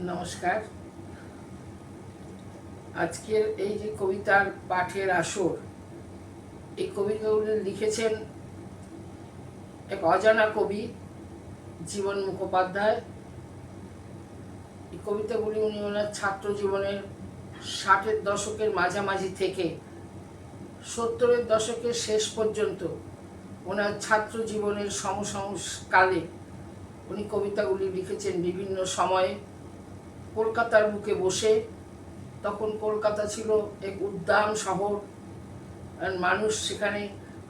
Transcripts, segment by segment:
নমস্কার। আজকের এই যে কবিতার পাঠের আসর, এই কবিতাগুলি লিখেছেন এক অজানা কবি জীবন মুখোপাধ্যায়। এই কবিতাগুলি উনি ওনার ছাত্র জীবনের 60-এর দশকের মাঝামাঝি থেকে 70-এর দশকের শেষ পর্যন্ত ওনার ছাত্র জীবনের সমকালে উনি কবিতাগুলি লিখেছেন বিভিন্ন সময়ে। কলকাতার বুকে বসে, তখন কলকাতা ছিল এক উদ্দাম শহর, আর মানুষ সেখানে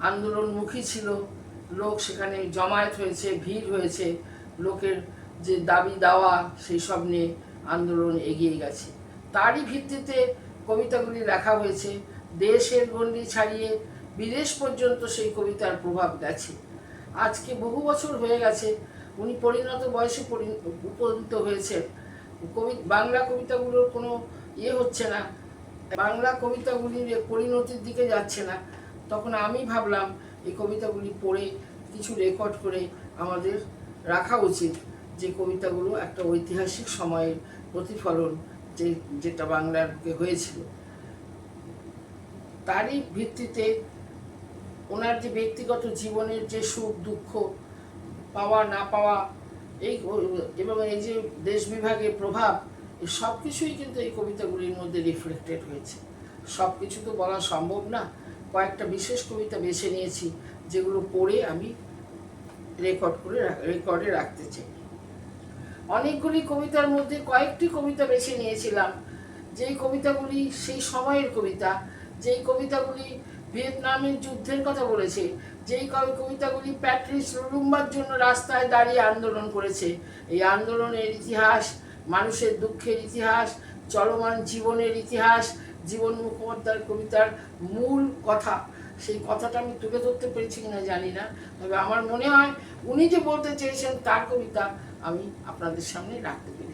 আন্দোলনমুখী ছিল, লোক সেখানে জমায়েত হয়েছে, ভিড় হয়েছে, লোকের যে দাবি দাওয়া সেই সব নিয়ে আন্দোলন এগিয়ে গেছে। তারই ভিত্তিতে কবিতাগুলি লেখা হয়েছে। দেশের গণ্ডি ছাড়িয়ে বিদেশ পর্যন্ত সেই কবিতার প্রভাব গেছে। আজকে বহু বছর হয়ে গেছে, উনি পরিণত বয়সে উপনীত হয়েছেন। বাংলা কবিতাগুলোর কোনো হচ্ছে না, বাংলা কবিতাগুলির পরিণতির দিকে যাচ্ছে না। তখন আমি ভাবলাম এই কবিতাগুলি পড়ে কিছু রেকর্ড করে আমাদের রাখা উচিত, যে কবিতাগুলো একটা ঐতিহাসিক সময়ের প্রতিফলন, যেটা বাংলার বুকে হয়েছিল। তারই ভিত্তিতে ওনার যে ব্যক্তিগত জীবনের যে সুখ দুঃখ, পাওয়া না পাওয়া, এবং এই যে দেশ বিভাগের প্রভাব, এই সব কিছুই কিন্তু এই কবিতাগুলির মধ্যে রিফ্লেক্টেড হয়েছে। সব কিছু তো বলা সম্ভব না, কয়েকটা বিশেষ কবিতা বেছে নিয়েছি যেগুলো পড়ে আমি রেকর্ডে রাখতে চাই। অনেকগুলি কবিতার মধ্যে কয়েকটি কবিতা বেছে নিয়েছিলাম, যেই কবিতাগুলি সেই সময়ের কবিতা, যেই কবিতাগুলি ভিয়েতনামের যুদ্ধের কথা বলেছে, যেই কবিতাগুলি প্যাট্রিস লুলুম্বার জন্য রাস্তায় দাঁড়িয়ে আন্দোলন করেছে। এই আন্দোলনের ইতিহাস, মানুষের দুঃখের ইতিহাস, চলমান জীবনের ইতিহাস, জীবন মুখোপাধ্যায়ের কবিতার মূল কথা, সেই কথাটা আমি তুলে ধরতে পেরেছি কিনা জানি না, তবে আমার মনে হয় উনি যে বলতে চেয়েছেন তার কবিতা আমি আপনাদের সামনে রাখতে পেরেছি।